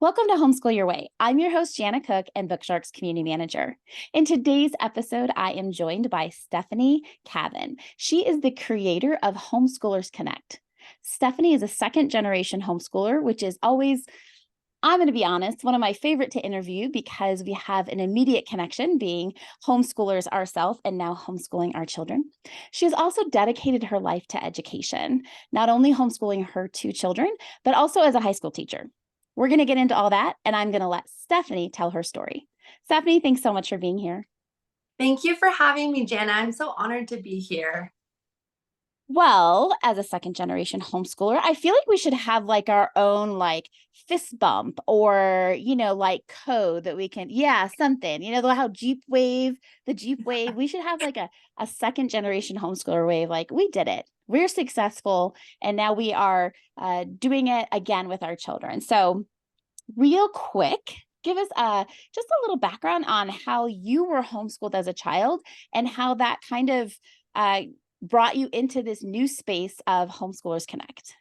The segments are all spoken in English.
Welcome to Homeschool Your Way. I'm your host, Janna Cook, and Bookshark's community manager. In today's episode, I am joined by Stephanie Cavin. She is the creator of Homeschoolers Connect. Stephanie is a second-generation homeschooler, which is always, I'm going to be honest, one of my favorite to interview because we have an immediate connection being homeschoolers ourselves and now homeschooling our children. She has also dedicated her life to education, not only homeschooling her two children, but also as a high school teacher. We're going to get into all that, and I'm going to let Stephanie tell her story. Stephanie, thanks so much for being here. Thank you for having me, Janna. I'm so honored to be here. Well, as a second generation homeschooler, I feel like we should have like our own like fist bump or, like code that we can, something, how the Jeep wave, we should have like a second generation homeschooler wave. Like we did it. We're successful. And now we are doing it again with our children. So real quick, give us just a little background on how you were homeschooled as a child and how that kind of brought you into this new space of Homeschoolers Connect.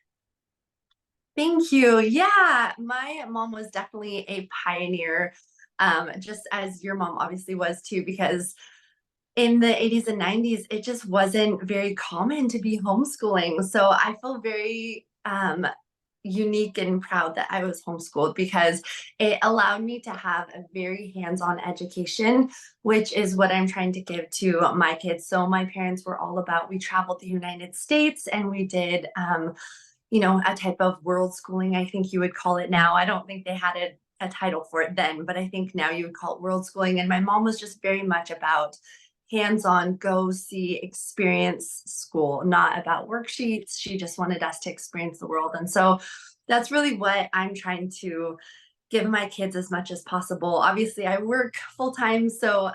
Thank you. Yeah, my mom was definitely a pioneer, just as your mom obviously was too, because in the 80s and 90s, it just wasn't very common to be homeschooling. So I feel very unique and proud that I was homeschooled because it allowed me to have a very hands-on education, which is what I'm trying to give to my kids. So my parents were all about, we traveled the United States and we did, a type of world schooling, I think you would call it now. I don't think they had a title for it then, but I think now you would call it world schooling. And my mom was just very much about hands-on, go see, experience school, not about worksheets. She just wanted us to experience the world. And so that's really what I'm trying to give my kids as much as possible. Obviously, I work full-time, so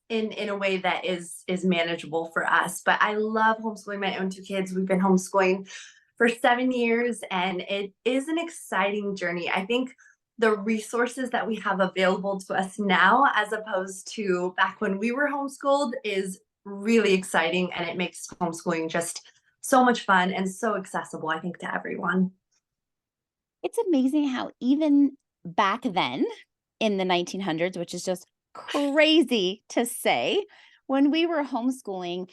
in a way that is manageable for us. But I love homeschooling my own two kids. We've been homeschooling for 7 years, and it is an exciting journey. I think the resources that we have available to us now, as opposed to back when we were homeschooled, is really exciting, and it makes homeschooling just so much fun and so accessible, I think, to everyone. It's amazing how even back then in the 1900s, which is just crazy to say, when we were homeschooling,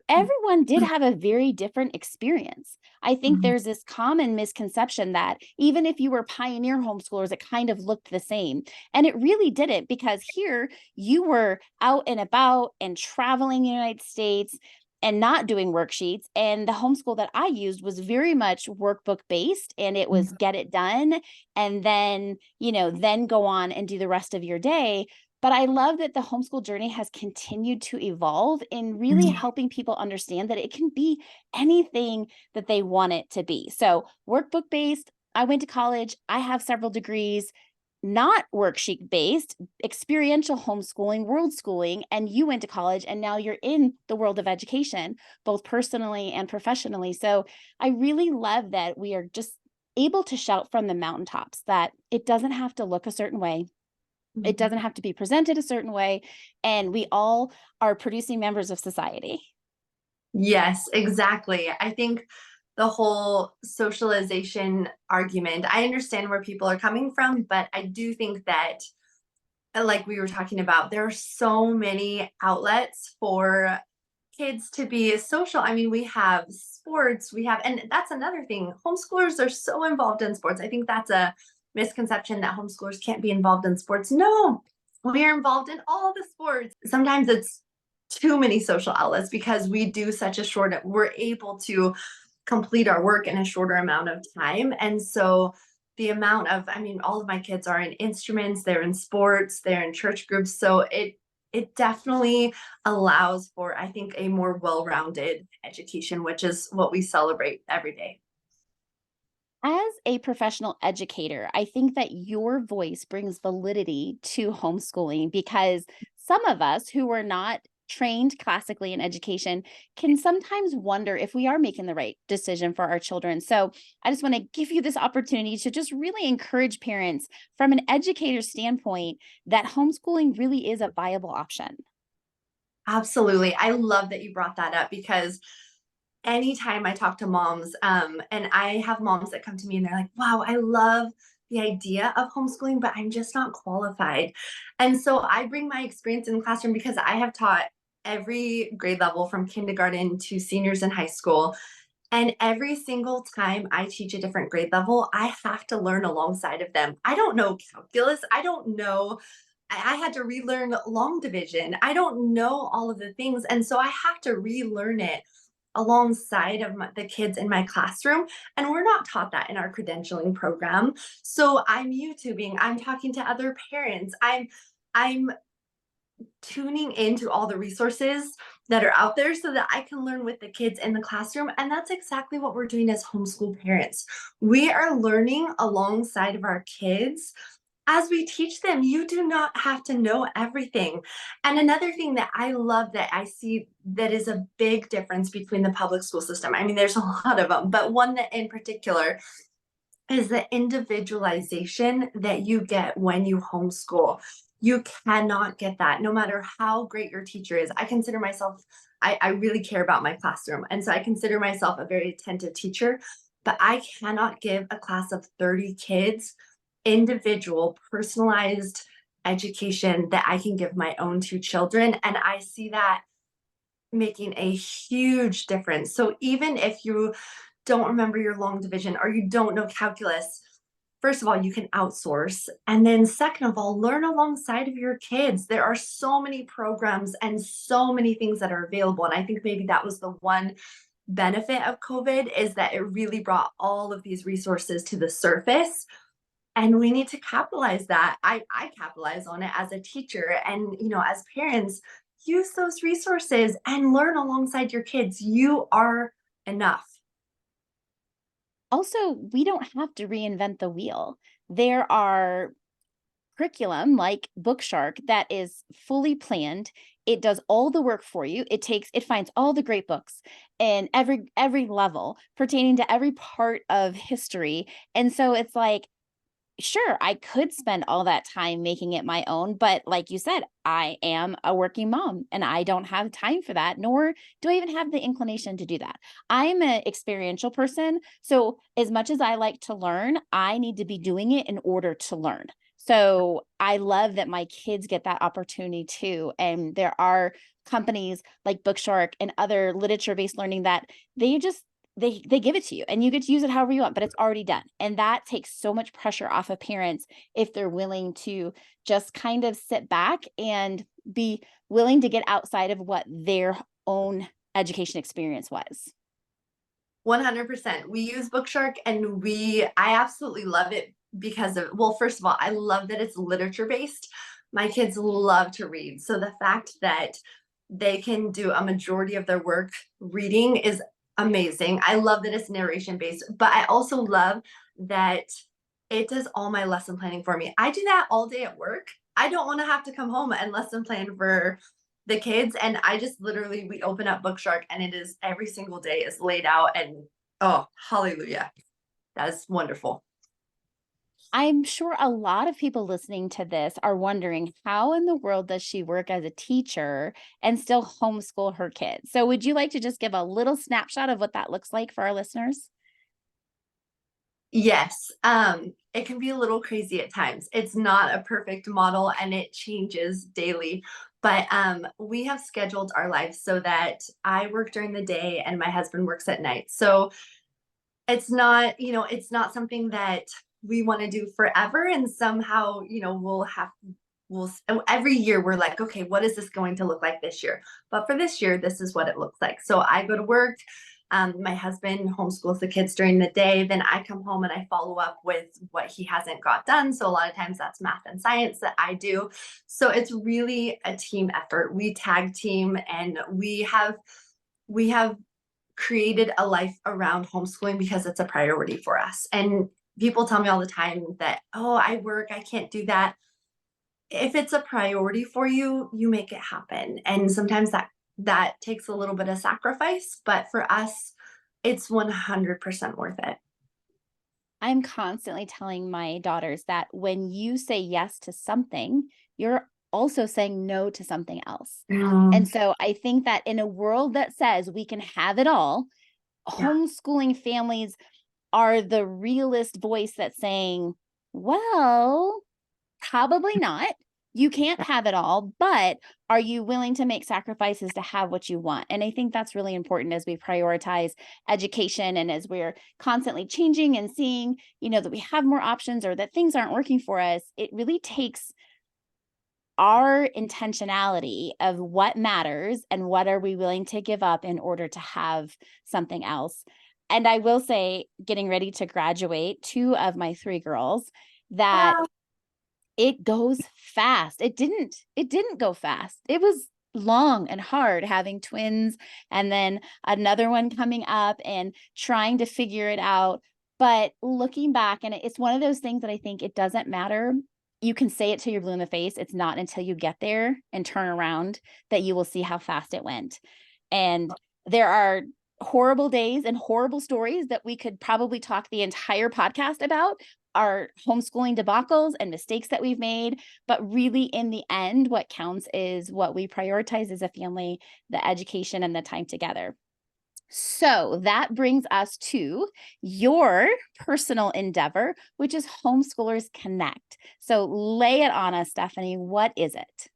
everyone did have a very different experience. I think Mhm. there's this common misconception that even if you were pioneer homeschoolers, it kind of looked the same. And it really didn't, because here you were out and about and traveling the United States and not doing worksheets. And the homeschool that I used was very much workbook based, and it was get it done and then, then go on and do the rest of your day. But I love that the homeschool journey has continued to evolve in really helping people understand that it can be anything that they want it to be. So workbook based, I went to college, I have several degrees, not worksheet based, experiential homeschooling, world schooling, and you went to college and now you're in the world of education, both personally and professionally. So I really love that we are just able to shout from the mountaintops that it doesn't have to look a certain way. It doesn't have to be presented a certain way. And we all are producing members of society. Yes, exactly. I think the whole socialization argument, I understand where people are coming from, but I do think that, like we were talking about, there are so many outlets for kids to be social. I mean, we have sports, and that's another thing. Homeschoolers are so involved in sports. I think that's a misconception that homeschoolers can't be involved in sports. No, we are involved in all the sports. Sometimes it's too many social outlets because we do such a we're able to complete our work in a shorter amount of time. And so the amount of, I mean, all of my kids are in instruments, they're in sports, they're in church groups. So it definitely allows for, I think, a more well-rounded education, which is what we celebrate every day. As a professional educator, I think that your voice brings validity to homeschooling, because some of us who are not trained classically in education can sometimes wonder if we are making the right decision for our children. So I just want to give you this opportunity to just really encourage parents from an educator standpoint that homeschooling really is a viable option. Absolutely. I love that you brought that up because anytime I talk to moms, and I have moms that come to me and they're like, wow, I love the idea of homeschooling, but I'm just not qualified. And so I bring my experience in the classroom because I have taught every grade level from kindergarten to seniors in high school. And every single time I teach a different grade level, I have to learn alongside of them. I don't know calculus. I don't know. I had to relearn long division. I don't know all of the things. And so I have to relearn it alongside of the kids in my classroom. And we're not taught that in our credentialing program. So I'm YouTubing, I'm talking to other parents, I'm tuning into all the resources that are out there so that I can learn with the kids in the classroom. And that's exactly what we're doing as homeschool parents. We are learning alongside of our kids as we teach them. You do not have to know everything. And another thing that I love that I see that is a big difference between the public school system. I mean, there's a lot of them, but one that in particular is the individualization that you get when you homeschool. You cannot get that no matter how great your teacher is. I consider myself, I really care about my classroom. And so I consider myself a very attentive teacher, but I cannot give a class of 30 kids individual, personalized education that I can give my own two children. And I see that making a huge difference. So even if you don't remember your long division or you don't know calculus, first of all, you can outsource. And then second of all, learn alongside of your kids. There are so many programs and so many things that are available. And I think maybe that was the one benefit of COVID, is that it really brought all of these resources to the surface. And we need to capitalize that. I capitalize on it as a teacher, and as parents, use those resources and learn alongside your kids. You are enough. Also, we don't have to reinvent the wheel. There are curriculum like Bookshark that is fully planned. It does all the work for you. It finds all the great books in every level pertaining to every part of history. And so it's like, sure, I could spend all that time making it my own, but like you said, I am a working mom and I don't have time for that, nor do I even have the inclination to do that. I'm an experiential person. So, as much as I like to learn, I need to be doing it in order to learn. So, I love that my kids get that opportunity too. And there are companies like Bookshark and other literature-based learning that they just they give it to you and you get to use it however you want, but it's already done. And that takes so much pressure off of parents if they're willing to just kind of sit back and be willing to get outside of what their own education experience was. 100%. We use Bookshark, and I absolutely love it because of, well, first of all, I love that it's literature based. My kids love to read. So the fact that they can do a majority of their work reading is amazing. I love that it's narration based, but I also love that it does all my lesson planning for me. I do that all day at work. I don't want to have to come home and lesson plan for the kids. And I just literally, we open up Bookshark and it is every single day is laid out, and oh, hallelujah. That's wonderful. I'm sure a lot of people listening to this are wondering, how in the world does she work as a teacher and still homeschool her kids? So would you like to just give a little snapshot of what that looks like for our listeners? Yes, it can be a little crazy at times. It's not a perfect model and it changes daily. But we have scheduled our lives so that I work during the day and my husband works at night. So it's not something that we want to do forever. And somehow, every year we're like, okay, what is this going to look like this year? But for this year, this is what it looks like. So I go to work. My husband homeschools the kids during the day. Then I come home and I follow up with what he hasn't got done. So a lot of times that's math and science that I do. So it's really a team effort. We tag team, and we have created a life around homeschooling because it's a priority for us. And people tell me all the time that, oh, I work, I can't do that. If it's a priority for you, you make it happen. And sometimes that takes a little bit of sacrifice, but for us, it's 100% worth it. I'm constantly telling my daughters that when you say yes to something, you're also saying no to something else. And Mm, so I think that in a world that says we can have it all, yeah. homeschooling families are the realist voice that's saying, Well, probably not. You can't have it all, but are you willing to make sacrifices to have what you want? And I think that's really important as we prioritize education and as we're constantly changing and seeing, that we have more options or that things aren't working for us. It really takes our intentionality of what matters and what are we willing to give up in order to have something else. And I will say, getting ready to graduate, two of my three girls, that Wow. it goes fast. It didn't go fast. It was long and hard having twins and then another one coming up and trying to figure it out. But looking back, and it's one of those things that I think it doesn't matter. You can say it till you're blue in the face. It's not until you get there and turn around that you will see how fast it went. And there are horrible days and horrible stories that we could probably talk the entire podcast about, our homeschooling debacles and mistakes that we've made. But really, in the end, what counts is what we prioritize as a family, the education and the time together. So that brings us to your personal endeavor, which is Homeschoolers Connect. So lay it on us, Stephanie. What is it?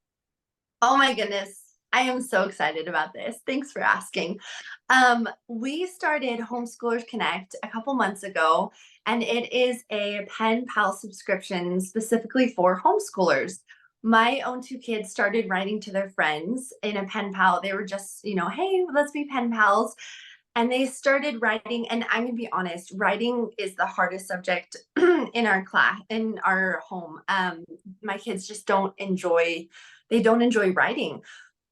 Oh my goodness. I am so excited about this. Thanks for asking. We started Homeschoolers Connect a couple months ago, and it is a pen pal subscription specifically for homeschoolers. My own two kids started writing to their friends in a pen pal. They were just, hey, let's be pen pals. And they started writing, and I'm gonna be honest, writing is the hardest subject in our class, in our home. My kids just they don't enjoy writing.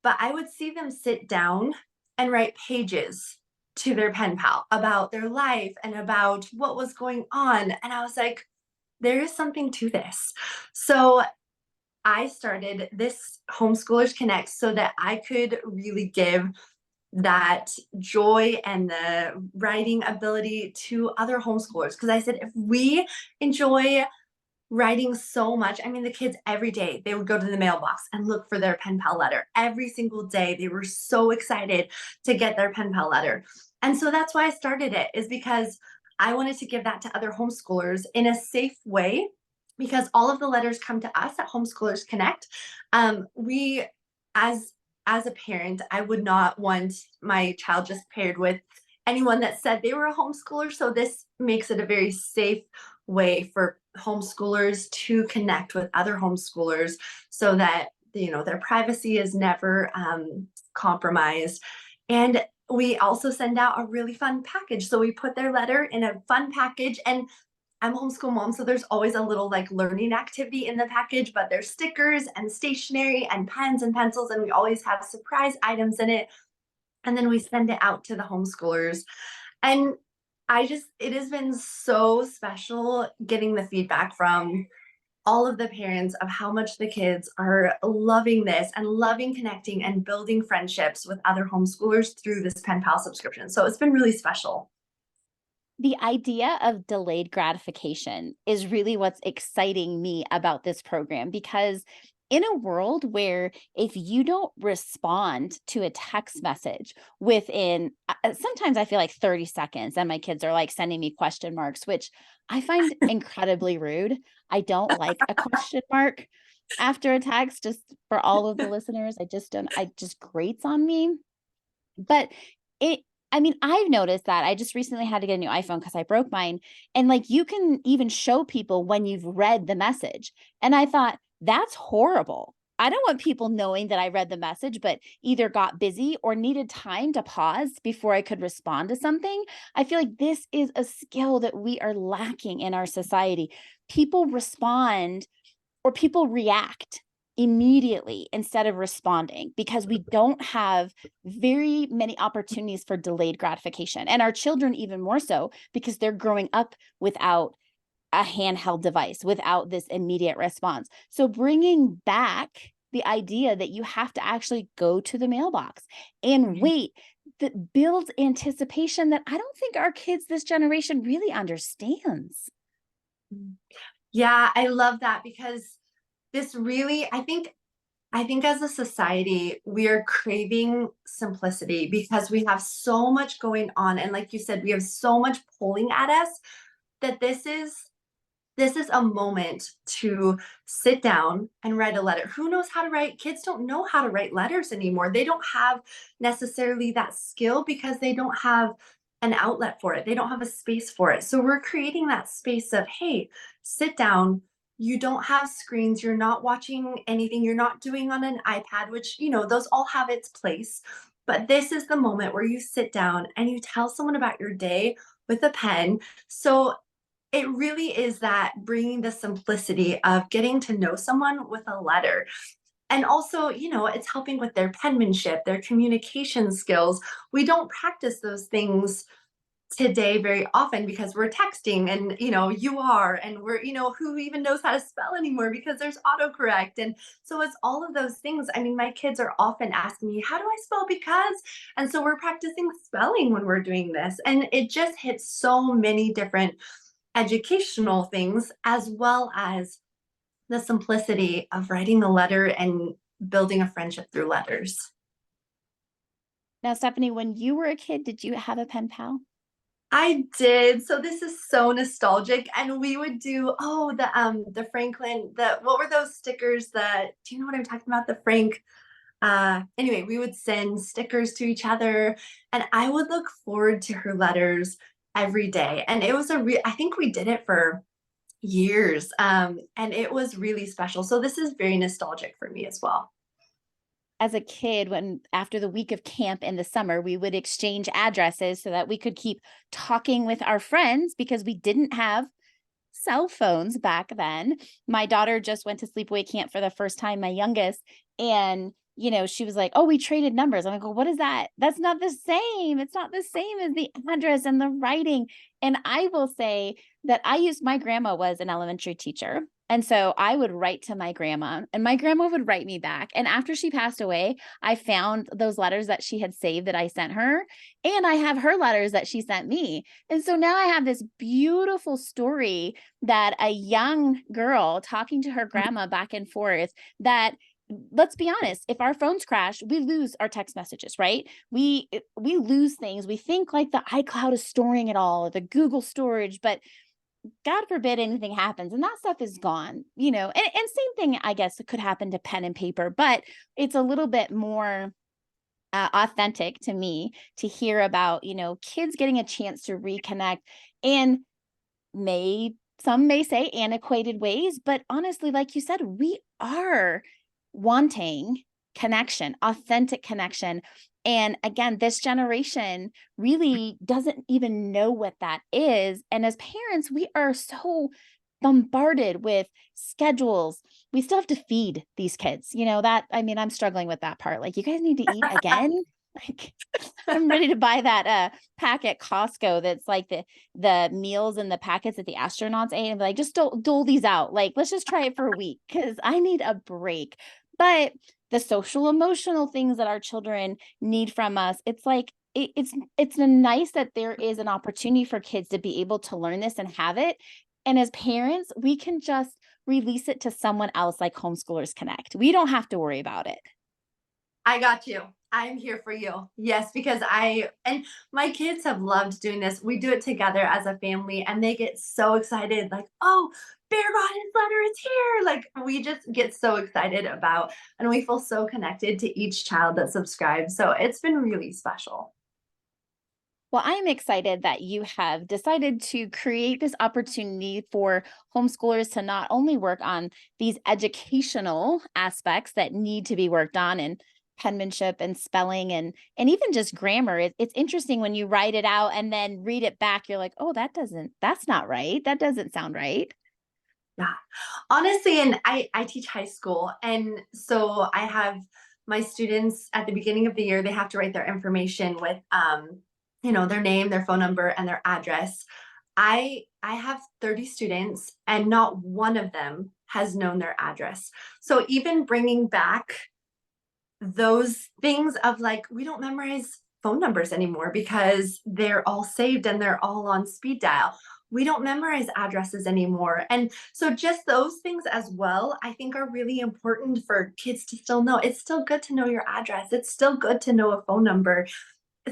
But I would see them sit down and write pages to their pen pal about their life and about what was going on. And I was like, there is something to this. So I started this Homeschoolers Connect so that I could really give that joy and the writing ability to other homeschoolers. Because I said, if we enjoy writing so much, I mean, the kids every day, they would go to the mailbox and look for their pen pal letter. Every single day, they were so excited to get their pen pal letter. And so that's why I started it, is because I wanted to give that to other homeschoolers in a safe way, because all of the letters come to us at Homeschoolers Connect. We, as as a parent, I would not want my child just paired with anyone that said they were a homeschooler. So this makes it a very safe way for homeschoolers to connect with other homeschoolers so that their privacy is never compromised. And we also send out a really fun package. So we put their letter in a fun package, and I'm a homeschool mom, so there's always a little like learning activity in the package, but there's stickers and stationery and pens and pencils, and we always have surprise items in it. And then we send it out to the homeschoolers. And it has been so special getting the feedback from all of the parents of how much the kids are loving this and loving connecting and building friendships with other homeschoolers through this pen pal subscription. So it's been really special. The idea of delayed gratification is really what's exciting me about this program, because in a world where if you don't respond to a text message within sometimes I feel like 30 seconds, and my kids are like sending me question marks, which I find incredibly rude. I don't like a question mark after a text, just for all of the listeners. I just grates on me. But it I mean, I've noticed that I just recently had to get a new iPhone because I broke mine. And like you can even show people when you've read the message. And I thought, that's horrible. I don't want people knowing that I read the message, but either got busy or needed time to pause before I could respond to something. I feel like this is a skill that we are lacking in our society. People respond or people react immediately instead of responding because we don't have very many opportunities for delayed gratification. And our children, even more so, because they're growing up without a handheld device, without this immediate response. So bringing back the idea that you have to actually go to the mailbox and wait, that builds anticipation that I don't think our kids this generation really understands. Yeah, I love that, because this really, I think as a society, we are craving simplicity because we have so much going on. And like you said, we have so much pulling at us that this is a moment to sit down and write a letter. Who knows how to write? Kids don't know how to write letters anymore. They don't have necessarily that skill because they don't have an outlet for it. They don't have a space for it. So we're creating that space of, hey, sit down. You don't have screens. You're not watching anything. You're not doing on an iPad, which, those all have its place. But this is the moment where you sit down and you tell someone about your day with a pen. So it really is that bringing the simplicity of getting to know someone with a letter. And also, it's helping with their penmanship, their communication skills. We don't practice those things today very often because we're texting and, you are, and we're, who even knows how to spell anymore because there's autocorrect. And so it's all of those things. I mean, my kids are often asking me, how do I spell because? And so we're practicing spelling when we're doing this. And it just hits so many different educational things, as well as the simplicity of writing the letter and building a friendship through letters. Now, Stephanie, when you were a kid, did you have a pen pal? I did. So this is so nostalgic. And we would do, the Franklin, what were those stickers that, do you know what I'm talking about? The Frank. Anyway, we would send stickers to each other, and I would look forward to her letters every day. And it was I think we did it for years. And it was really special. So this is very nostalgic for me as well. As a kid, when after the week of camp in the summer, we would exchange addresses so that we could keep talking with our friends because we didn't have cell phones back then. My daughter just went to sleepaway camp for the first time, my youngest, and she was like, "Oh, we traded numbers." I'm like, "Well, what is that? That's not the same. It's not the same as the address and the writing." And I will say that my grandma was an elementary teacher. And so I would write to my grandma and my grandma would write me back. And after she passed away, I found those letters that she had saved that I sent her. And I have her letters that she sent me. And so now I have this beautiful story that a young girl talking to her grandma back and forth that, let's be honest, if our phones crash, we lose our text messages, right? We lose things. We think like the iCloud is storing it all, or the Google storage, but God forbid anything happens and that stuff is gone, and same thing, I guess, it could happen to pen and paper, but it's a little bit more authentic to me to hear about, kids getting a chance to reconnect in some may say antiquated ways, but honestly, like you said, we are wanting connection, authentic connection. And again, this generation really doesn't even know what that is. And as parents, we are so bombarded with schedules. We still have to feed these kids, I'm struggling with that part. Like, you guys need to eat again. Like, I'm ready to buy that pack at Costco that's like the meals and the packets that the astronauts ate, and be like, just dole these out. Like, let's just try it for a week because I need a break. But the social emotional things that our children need from us, it's like it's nice that there is an opportunity for kids to be able to learn this and have it. And as parents, we can just release it to someone else like Homeschoolers Connect. We don't have to worry about it. I got you. I'm here for you. Yes, because and my kids have loved doing this. We do it together as a family and they get so excited, like, oh, Bear got his letter, it's here. Like, we just get so excited about, and we feel so connected to each child that subscribes. So it's been really special. Well, I'm excited that you have decided to create this opportunity for homeschoolers to not only work on these educational aspects that need to be worked on, and penmanship and spelling and even just grammar. It's interesting when you write it out and then read it back, you're like, oh, that's not right. That doesn't sound right. Yeah. Honestly, and I teach high school. And so I have my students at the beginning of the year, they have to write their information with their name, their phone number, and their address. I have 30 students and not one of them has known their address. So even bringing back those things of, like, we don't memorize phone numbers anymore because they're all saved and they're all on speed dial. We don't memorize addresses anymore. And so just those things as well, I think, are really important for kids to still know. It's still good to know your address. It's still good to know a phone number.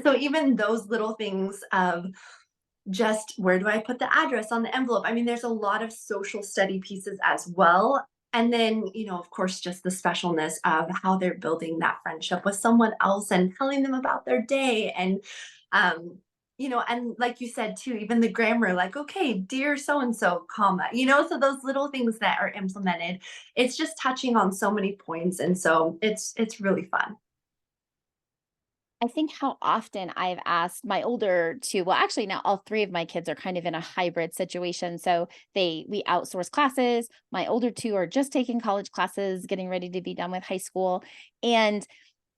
So even those little things of just where do I put the address on the envelope? I mean, there's a lot of social study pieces as well. And then, of course, just the specialness of how they're building that friendship with someone else and telling them about their day. Um, and like you said too, even the grammar, like, okay, dear so and so, comma, so those little things that are implemented, it's just touching on so many points. And so it's really fun. I think how often I've asked my older two, well, actually now all three of my kids are kind of in a hybrid situation. So we outsource classes. My older two are just taking college classes, getting ready to be done with high school. And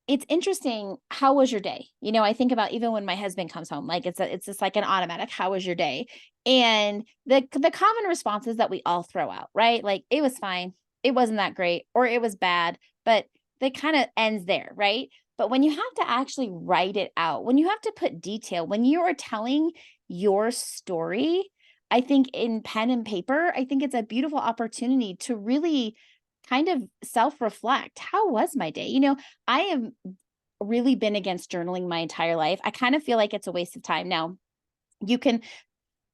it's interesting. How was your day? I think about even when my husband comes home, like it's just like an automatic, how was your day? And the common responses that we all throw out, right? Like it was fine, it wasn't that great, or it was bad, but that kind of ends there, right? But when you have to actually write it out, when you have to put detail, when you are telling your story, I think in pen and paper, I think it's a beautiful opportunity to really kind of self-reflect. How was my day? I have really been against journaling my entire life. I kind of feel like it's a waste of time. Now, you can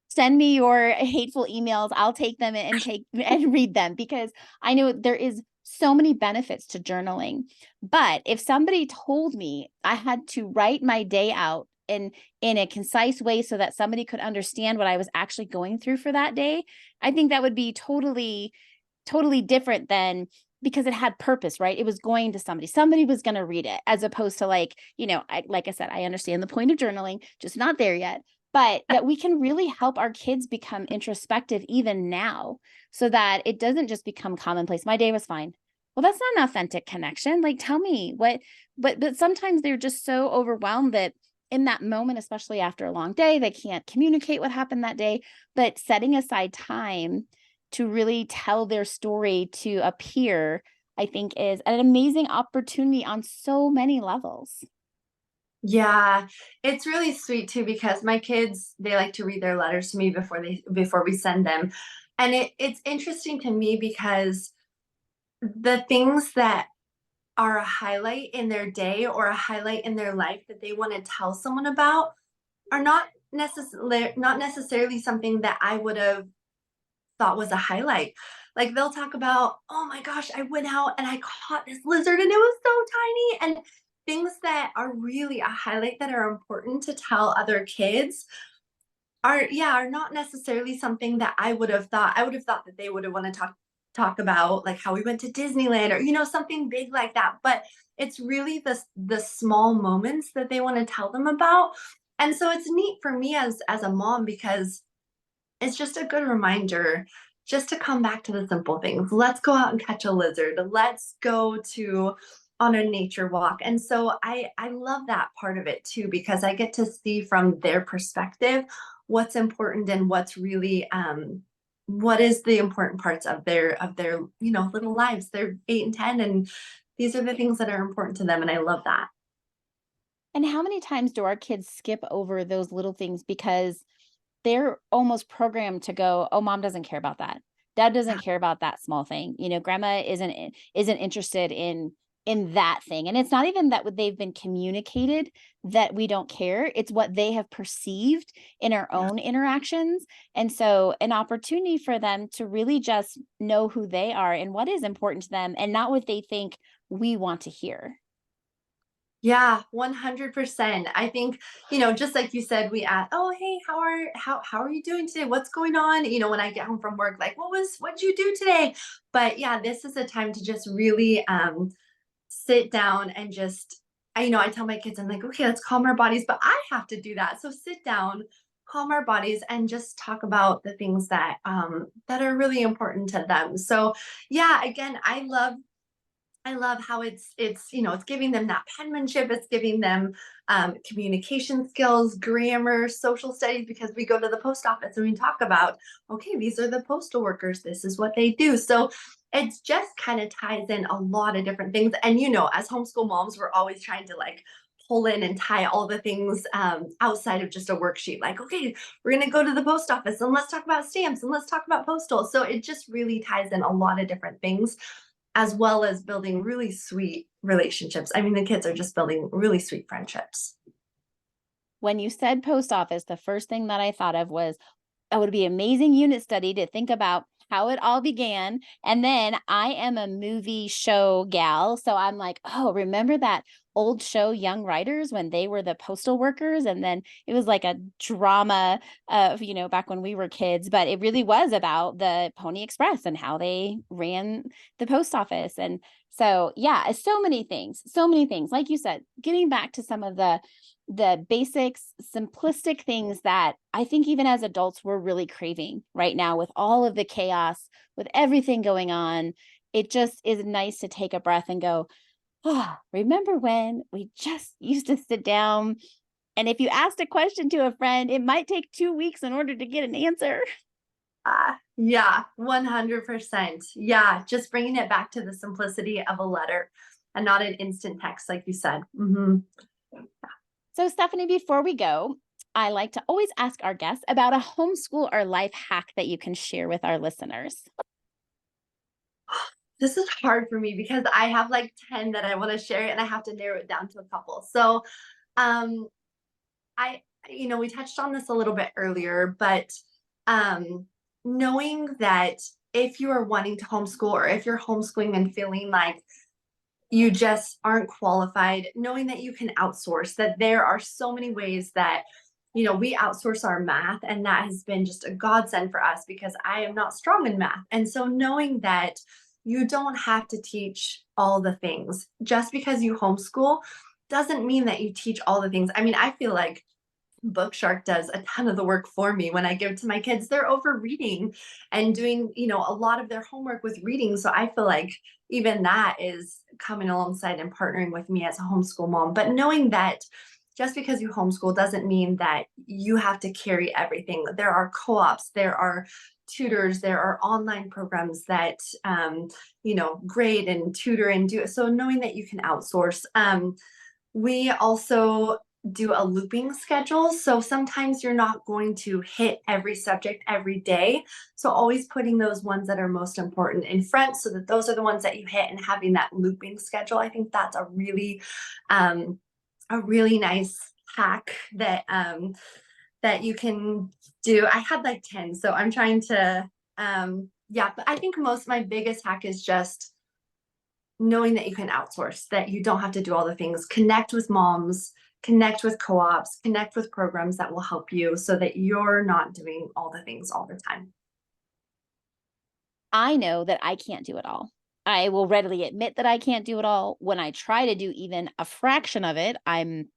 send me your hateful emails. I'll take them and take and read them because I know there is so many benefits to journaling. But if somebody told me I had to write my day out in a concise way so that somebody could understand what I was actually going through for that day, I think that would be totally different than, because it had purpose, right? It was going to somebody. Somebody was going to read it, as opposed to like I said, I understand the point of journaling, just not there yet. But that we can really help our kids become introspective even now, so that it doesn't just become commonplace. My day was fine. Well, that's not an authentic connection. Like, tell me what, but sometimes they're just so overwhelmed that in that moment, especially after a long day, they can't communicate what happened that day. But setting aside time to really tell their story to a peer, I think is an amazing opportunity on so many levels. Yeah, it's really sweet too because my kids, they like to read their letters to me before we send them. And it's interesting to me because the things that are a highlight in their day or a highlight in their life that they want to tell someone about are not necessarily something that I would have thought was a highlight. Like they'll talk about, oh my gosh, I went out and I caught this lizard and it was so tiny. And things that are really a highlight that are important to tell other kids are not necessarily something that I would have thought. I would have thought that they would have want to talk about like how we went to Disneyland or something big like that. But it's really the small moments that they want to tell them about. And so it's neat for me as a mom because it's just a good reminder just to come back to the simple things. Let's go out and catch a lizard. Let's go on a nature walk. And so I love that part of it too because I get to see from their perspective what's important and what's really what is the important parts of their little lives. They're 8 and 10 and these are the things that are important to them and I love that. And how many times do our kids skip over those little things because they're almost programmed to go, oh, mom doesn't care about that. Dad doesn't care about that small thing. Grandma isn't interested in that thing. And it's not even that they've been communicated that we don't care. It's what they have perceived in our Yeah. own interactions. And so an opportunity for them to really just know who they are and what is important to them and not what they think we want to hear. Yeah, 100%. I think, just like you said, we ask, oh, hey, how are you doing today? What's going on? When I get home from work, like, what'd you do today? But yeah, this is a time to just really sit down and just, I tell my kids, I'm like, okay, let's calm our bodies, but I have to do that. So sit down, calm our bodies, and just talk about the things that are really important to them. So yeah, again, I love how it's giving them that penmanship, it's giving them communication skills, grammar, social studies, because we go to the post office and we talk about, okay, these are the postal workers, this is what they do. So it's just kind of ties in a lot of different things. And as homeschool moms, we're always trying to like pull in and tie all the things outside of just a worksheet. Like, okay, we're going to go to the post office and let's talk about stamps and let's talk about postal. So it just really ties in a lot of different things as well as building really sweet relationships. I mean, the kids are just building really sweet friendships. When you said post office, the first thing that I thought of was, it would be amazing unit study to think about how it all began. And then I am a movie show gal. So I'm like, oh, remember that old show, Young Writers, when they were the postal workers? And then it was like a drama of, back when we were kids, but it really was about the Pony Express and how they ran the post office. And so, yeah, so many things, so many things. Like you said, getting back to some of the basics, simplistic things that I think even as adults, we're really craving right now with all of the chaos, with everything going on. It just is nice to take a breath and go, oh, remember when we just used to sit down, and if you asked a question to a friend, it might take 2 weeks in order to get an answer. Yeah, 100%. Yeah, just bringing it back to the simplicity of a letter and not an instant text, like you said. So, Stephanie, before we go, I like to always ask our guests about a homeschool or life hack that you can share with our listeners. This is hard for me because I have like 10 that I want to share and I have to narrow it down to a couple. So, um, I, we touched on this a little bit earlier, but um, knowing that if you are wanting to homeschool or if you're homeschooling and feeling like you just aren't qualified, knowing that you can outsource, that there are so many ways that, we outsource our math, and that has been just a godsend for us because I am not strong in math. And so knowing that you don't have to teach all the things just because you homeschool doesn't mean that you teach all the things. I mean, I feel like Bookshark does a ton of the work for me when I give to my kids. They're over reading and doing, a lot of their homework with reading. So I feel like even that is coming alongside and partnering with me as a homeschool mom. But knowing that just because you homeschool doesn't mean that you have to carry everything. There are co-ops, there are tutors, there are online programs that grade and tutor and do it. So knowing that you can outsource. We also do a looping schedule. So sometimes you're not going to hit every subject every day. So always putting those ones that are most important in front so that those are the ones that you hit, and having that looping schedule. I think that's a really nice hack that you can do. I had like 10, so I'm trying to yeah, but I think my biggest hack is just knowing that you can outsource, that you don't have to do all the things. Connect with moms, connect with co-ops, connect with programs that will help you so that you're not doing all the things all the time. I know that I can't do it all. I will readily admit that I can't do it all. When I try to do even a fraction of it, I'm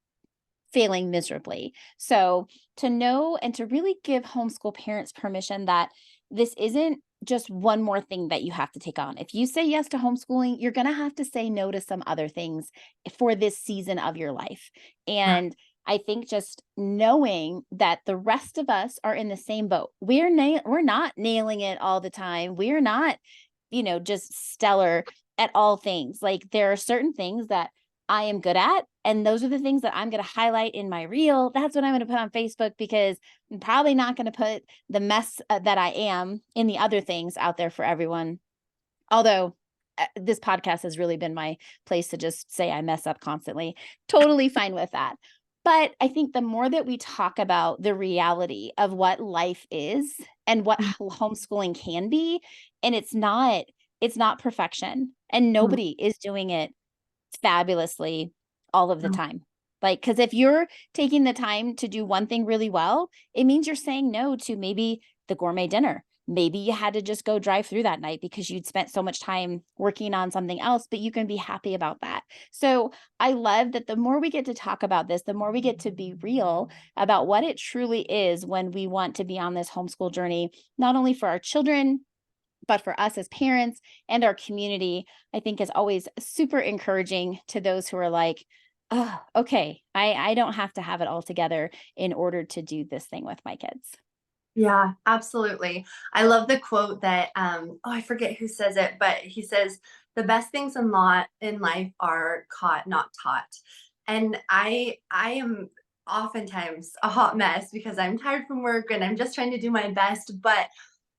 failing miserably. So to know and to really give homeschool parents permission that this isn't just one more thing that you have to take on. If you say yes to homeschooling, you're going to have to say no to some other things for this season of your life. And I think just knowing that the rest of us are in the same boat. We're not nailing it all the time. We're not, just stellar at all things. Like there are certain things that I am good at, and those are the things that I'm going to highlight in my reel. That's what I'm going to put on Facebook, because I'm probably not going to put the mess that I am in the other things out there for everyone. Although this podcast has really been my place to just say I mess up constantly. Totally fine with that. But I think the more that we talk about the reality of what life is and what homeschooling can be, and it's not perfection, and nobody is doing it fabulously all of the time. Like, because if you're taking the time to do one thing really well, it means you're saying no to maybe the gourmet dinner. Maybe you had to just go drive through that night because you'd spent so much time working on something else, but you can be happy about that. So I love that the more we get to talk about this, the more we get to be real about what it truly is when we want to be on this homeschool journey, not only for our children, but for us as parents and our community. I think is always super encouraging to those who are like, oh, okay, I don't have to have it all together in order to do this thing with my kids. Yeah, absolutely. I love the quote that I forget who says it, but he says the best things in life are caught, not taught. And I am oftentimes a hot mess because I'm tired from work and I'm just trying to do my best, but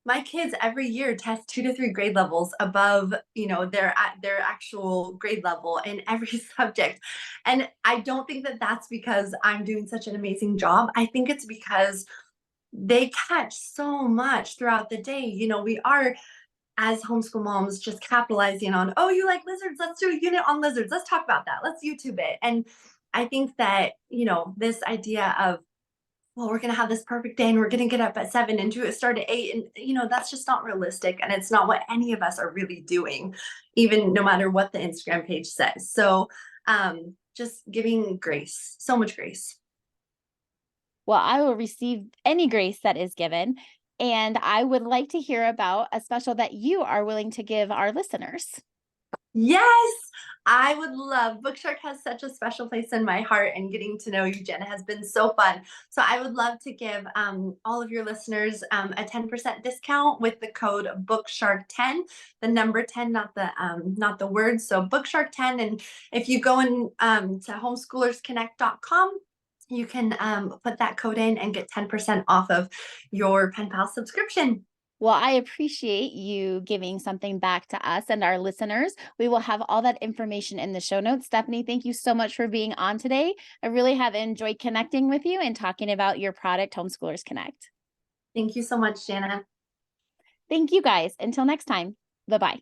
my kids every year test 2 to 3 grade levels above, their actual grade level in every subject. And I don't think that that's because I'm doing such an amazing job. I think it's because they catch so much throughout the day. We are, as homeschool moms, just capitalizing on, oh, you like lizards? Let's do a unit on lizards. Let's talk about that. Let's YouTube it. And I think that, this idea of, well, we're going to have this perfect day and we're going to get up at 7 and do it start at 8. And, that's just not realistic. And it's not what any of us are really doing, even no matter what the Instagram page says. So just giving grace, so much grace. Well, I will receive any grace that is given. And I would like to hear about a special that you are willing to give our listeners. Yes, I would love. Bookshark has such a special place in my heart, and getting to know you, Janna, has been so fun. So I would love to give all of your listeners a 10% discount with the code Bookshark10, the number 10, not the word. So Bookshark10, and if you go in to homeschoolersconnect.com, you can put that code in and get 10% off of your pen pal subscription. Well, I appreciate you giving something back to us and our listeners. We will have all that information in the show notes. Stephanie, thank you so much for being on today. I really have enjoyed connecting with you and talking about your product, Homeschoolers Connect. Thank you so much, Janna. Thank you guys. Until next time. Bye-bye.